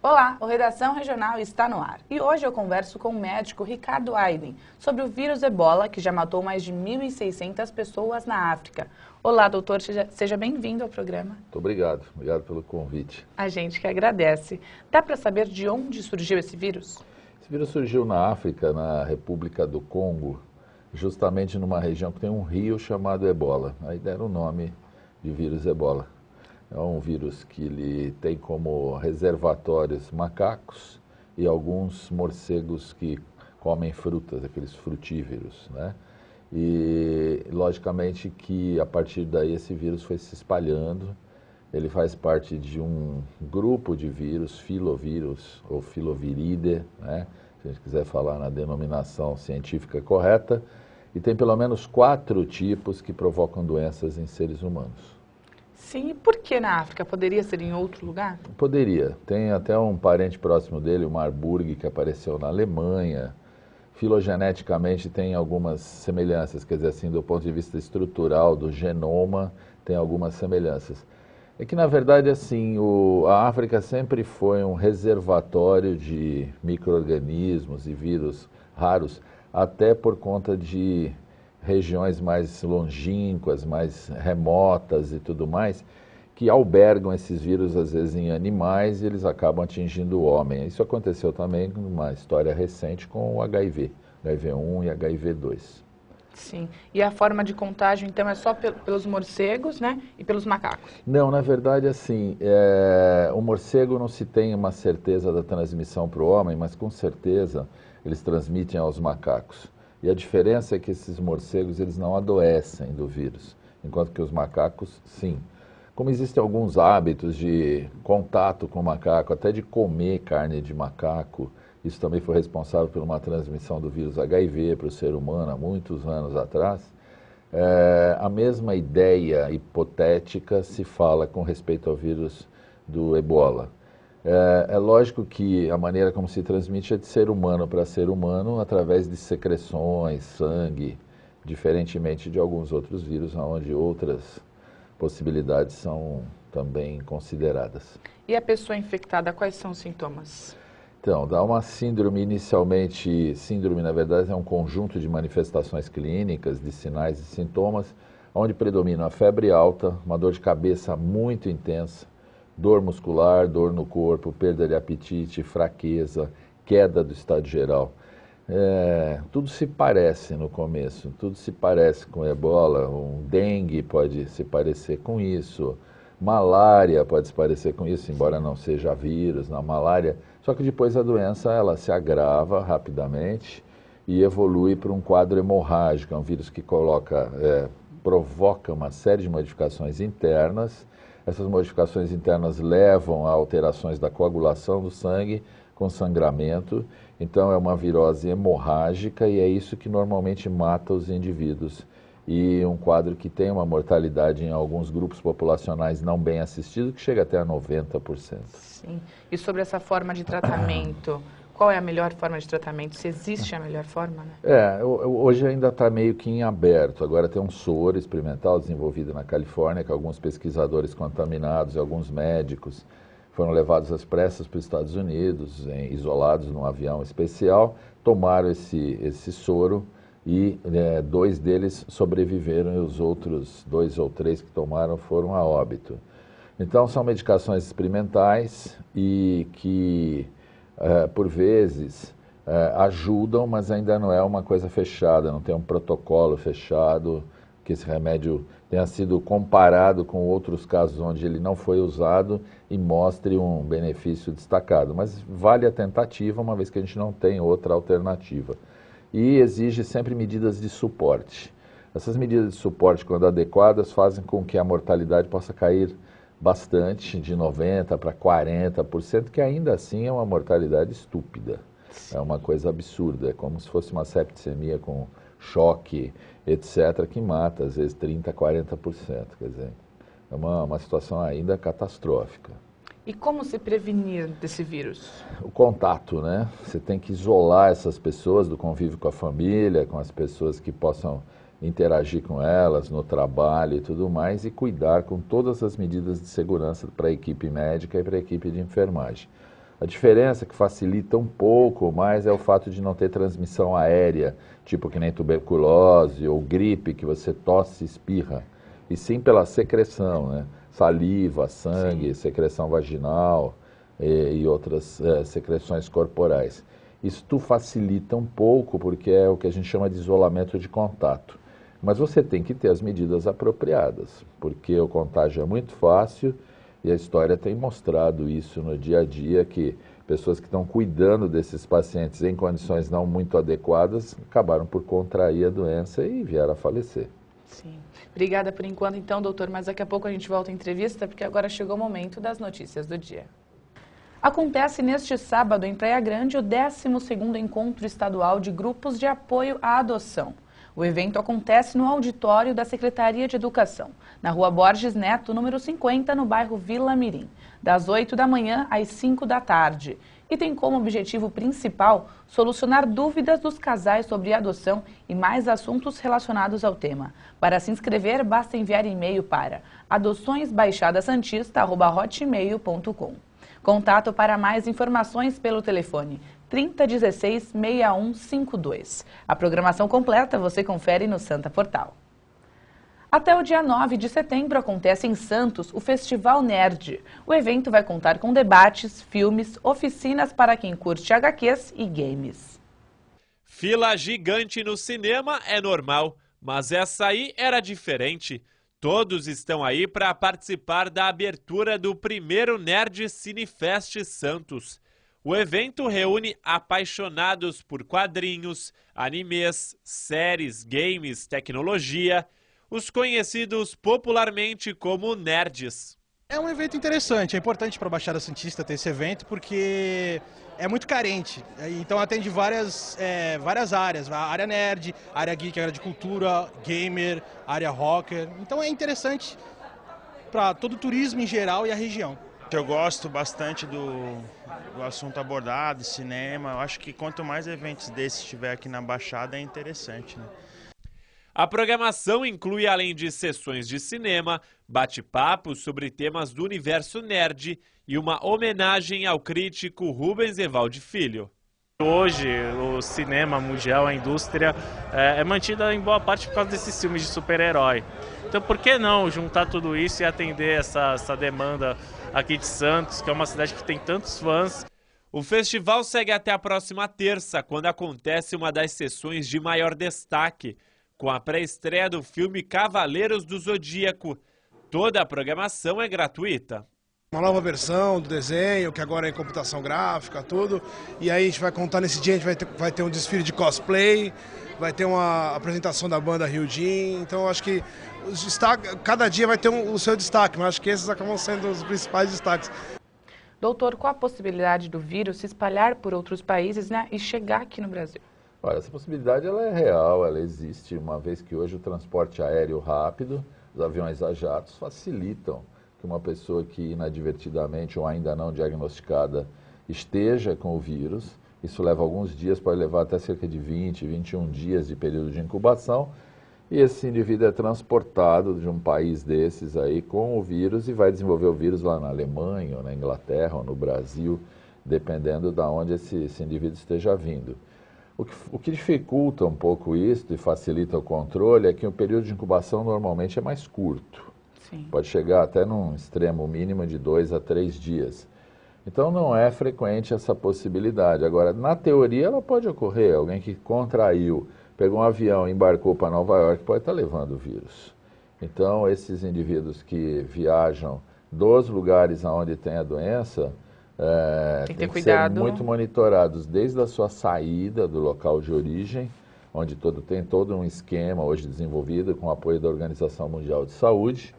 Olá, o Redação Regional está no ar e hoje eu converso com o médico Ricardo Aydin sobre o vírus Ebola, que já matou mais de 1.600 pessoas na África. Olá, doutor, seja bem-vindo ao programa. Muito obrigado pelo convite. A gente que agradece. Dá para saber de onde surgiu esse vírus? Esse vírus surgiu na África, na República do Congo, justamente numa região que tem um rio chamado Ebola. Aí deram o nome de vírus Ebola. É um vírus que ele tem como reservatórios macacos e alguns morcegos que comem frutas, aqueles frutíferos, né? E, logicamente, que a partir daí esse vírus foi se espalhando. Ele faz parte de um grupo de vírus, filovírus ou filoviridae, né? Se a gente quiser falar na denominação científica correta, e tem pelo menos 4 tipos que provocam doenças em seres humanos. Sim, e por que na África? Poderia ser em outro lugar? Poderia. Tem até um parente próximo dele, o Marburg, que apareceu na Alemanha. Filogeneticamente tem algumas semelhanças, quer dizer assim, do ponto de vista estrutural do genoma, tem algumas semelhanças. É que, na verdade, assim, a África sempre foi um reservatório de micro-organismos e vírus raros, até por conta de regiões mais longínquas, mais remotas e tudo mais, que albergam esses vírus, às vezes, em animais e eles acabam atingindo o homem. Isso aconteceu também numa história recente com o HIV, HIV-1 e HIV-2. Sim. E a forma de contágio, então, é só pelos morcegos, né? E pelos macacos? Não, na verdade, assim, o morcego não se tem uma certeza da transmissão para o homem, mas com certeza eles transmitem aos macacos. E a diferença é que esses morcegos, eles não adoecem do vírus, enquanto que os macacos, sim. Como existem alguns hábitos de contato com o macaco, até de comer carne de macaco, isso também foi responsável por uma transmissão do vírus HIV para o ser humano há muitos anos atrás, a mesma ideia hipotética se fala com respeito ao vírus do Ebola. É lógico que a maneira como se transmite é de ser humano para ser humano através de secreções, sangue, diferentemente de alguns outros vírus, onde outras possibilidades são também consideradas. E a pessoa infectada, quais são os sintomas? Então, dá uma síndrome inicialmente, síndrome na verdade é um conjunto de manifestações clínicas, de sinais e sintomas, onde predomina a febre alta, uma dor de cabeça muito intensa, dor muscular, dor no corpo, perda de apetite, fraqueza, queda do estado geral. Tudo se parece no começo, tudo se parece com ebola, um dengue pode se parecer com isso, malária pode se parecer com isso, embora não seja vírus, na malária, só que depois a doença ela se agrava rapidamente e evolui para um quadro hemorrágico, é um vírus que provoca uma série de modificações internas. Essas modificações internas levam a alterações da coagulação do sangue com sangramento. Então é uma virose hemorrágica e é isso que normalmente mata os indivíduos. E um quadro que tem uma mortalidade em alguns grupos populacionais não bem assistidos, que chega até a 90%. Sim. E sobre essa forma de tratamento, qual é a melhor forma de tratamento? Se existe a melhor forma, né? Hoje ainda está meio que em aberto. Agora tem um soro experimental desenvolvido na Califórnia, que alguns pesquisadores contaminados e alguns médicos foram levados às pressas para os Estados Unidos, isolados num avião especial, tomaram esse soro e 2 deles sobreviveram e os outros 2 ou 3 que tomaram foram a óbito. Então são medicações experimentais e que por vezes ajudam, mas ainda não é uma coisa fechada, não tem um protocolo fechado, que esse remédio tenha sido comparado com outros casos onde ele não foi usado e mostre um benefício destacado. Mas vale a tentativa, uma vez que a gente não tem outra alternativa. E exige sempre medidas de suporte. Essas medidas de suporte, quando adequadas, fazem com que a mortalidade possa cair bastante, de 90% para 40%, que ainda assim é uma mortalidade estúpida. É uma coisa absurda, é como se fosse uma septicemia com choque, etc., que mata, às vezes, 30%, 40%. Quer dizer, é uma situação ainda catastrófica. E como se prevenir desse vírus? O contato, né? Você tem que isolar essas pessoas do convívio com a família, com as pessoas que possam interagir com elas no trabalho e tudo mais, e cuidar com todas as medidas de segurança para a equipe médica e para a equipe de enfermagem. A diferença que facilita um pouco mais é o fato de não ter transmissão aérea, tipo que nem tuberculose ou gripe, que você tosse e espirra, e sim pela secreção, né? Saliva, sangue, sim, secreção vaginal e outras secreções corporais. Isso facilita um pouco porque é o que a gente chama de isolamento de contato. Mas você tem que ter as medidas apropriadas, porque o contágio é muito fácil e a história tem mostrado isso no dia a dia, que pessoas que estão cuidando desses pacientes em condições não muito adequadas acabaram por contrair a doença e vieram a falecer. Sim. Obrigada por enquanto, então, doutor, mas daqui a pouco a gente volta à entrevista, porque agora chegou o momento das notícias do dia. Acontece neste sábado em Praia Grande o 12º Encontro Estadual de Grupos de Apoio à Adoção. O evento acontece no auditório da Secretaria de Educação, na Rua Borges Neto, número 50, no bairro Vila Mirim, das 8 da manhã às 5 da tarde. E tem como objetivo principal solucionar dúvidas dos casais sobre adoção e mais assuntos relacionados ao tema. Para se inscrever, basta enviar e-mail para adoçõesbaixadasantista@hotmail.com. Contato para mais informações pelo telefone 3016-6152. A programação completa você confere no Santa Portal. Até o dia 9 de setembro acontece em Santos o Festival Nerd. O evento vai contar com debates, filmes, oficinas para quem curte HQs e games. Fila gigante no cinema é normal, mas essa aí era diferente. Todos estão aí para participar da abertura do primeiro Nerd Cinefest Santos. O evento reúne apaixonados por quadrinhos, animes, séries, games, tecnologia, os conhecidos popularmente como nerds. É um evento interessante, é importante para a Baixada Santista ter esse evento porque é muito carente, então atende várias áreas, a área nerd, a área geek, a área de cultura, gamer, área rocker, então é interessante para todo o turismo em geral e a região. Eu gosto bastante do assunto abordado, cinema, eu acho que quanto mais eventos desses tiver aqui na Baixada é interessante, né? A programação inclui, além de sessões de cinema, bate-papos sobre temas do universo nerd e uma homenagem ao crítico Rubens Evaldo Filho. Hoje, o cinema mundial, a indústria, é mantida em boa parte por causa desses filmes de super-herói. Então, por que não juntar tudo isso e atender essa demanda aqui de Santos, que é uma cidade que tem tantos fãs? O festival segue até a próxima terça, quando acontece uma das sessões de maior destaque, com a pré-estreia do filme Cavaleiros do Zodíaco. Toda a programação é gratuita. Uma nova versão do desenho, que agora é em computação gráfica, tudo. E aí a gente vai contar nesse dia, a gente vai ter um desfile de cosplay, vai ter uma apresentação da banda Ryujin. Então eu acho que cada dia vai ter o seu destaque, mas acho que esses acabam sendo os principais destaques. Doutor, qual a possibilidade do vírus se espalhar por outros países, né, e chegar aqui no Brasil? Olha, essa possibilidade ela é real, ela existe, uma vez que hoje o transporte aéreo rápido, os aviões a jatos, facilitam que uma pessoa que inadvertidamente ou ainda não diagnosticada esteja com o vírus. Isso leva alguns dias, pode levar até cerca de 20, 21 dias de período de incubação. E esse indivíduo é transportado de um país desses aí com o vírus e vai desenvolver o vírus lá na Alemanha, ou na Inglaterra, ou no Brasil, dependendo de onde esse indivíduo esteja vindo. O que dificulta um pouco isso e facilita o controle é que o período de incubação normalmente é mais curto. Sim. Pode chegar até num extremo mínimo de 2 a 3 dias. Então não é frequente essa possibilidade. Agora, na teoria ela pode ocorrer. Alguém que contraiu, pegou um avião e embarcou para Nova York pode estar levando o vírus. Então esses indivíduos que viajam dos lugares onde tem a doença, tem que ser muito monitorados desde a sua saída do local de origem, onde tem todo um esquema hoje desenvolvido com o apoio da Organização Mundial de Saúde,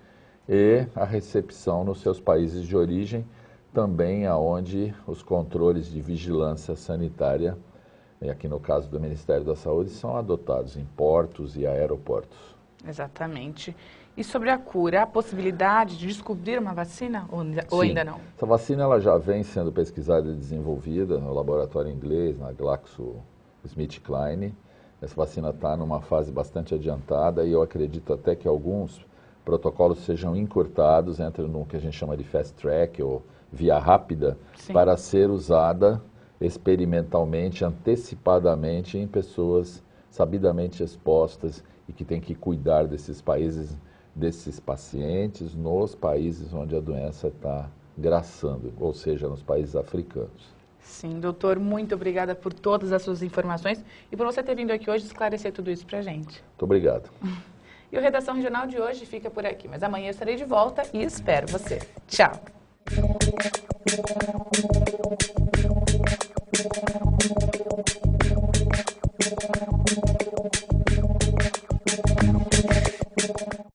e a recepção nos seus países de origem, também aonde os controles de vigilância sanitária, aqui no caso do Ministério da Saúde, são adotados em portos e aeroportos. Exatamente. E sobre a cura, há possibilidade de descobrir uma vacina ou ainda não? Essa vacina ela já vem sendo pesquisada e desenvolvida no laboratório inglês, na GlaxoSmithKline. Essa vacina está numa fase bastante adiantada e eu acredito até que alguns protocolos sejam encurtados, entram no que a gente chama de fast track ou via rápida, Sim. para ser usada experimentalmente, antecipadamente em pessoas sabidamente expostas e que têm que cuidar desses pacientes nos países onde a doença está graçando, ou seja, nos países africanos. Sim, doutor, muito obrigada por todas as suas informações e por você ter vindo aqui hoje esclarecer tudo isso pra gente. Muito obrigado. E o Redação Regional de hoje fica por aqui, mas amanhã eu estarei de volta e espero você. Tchau!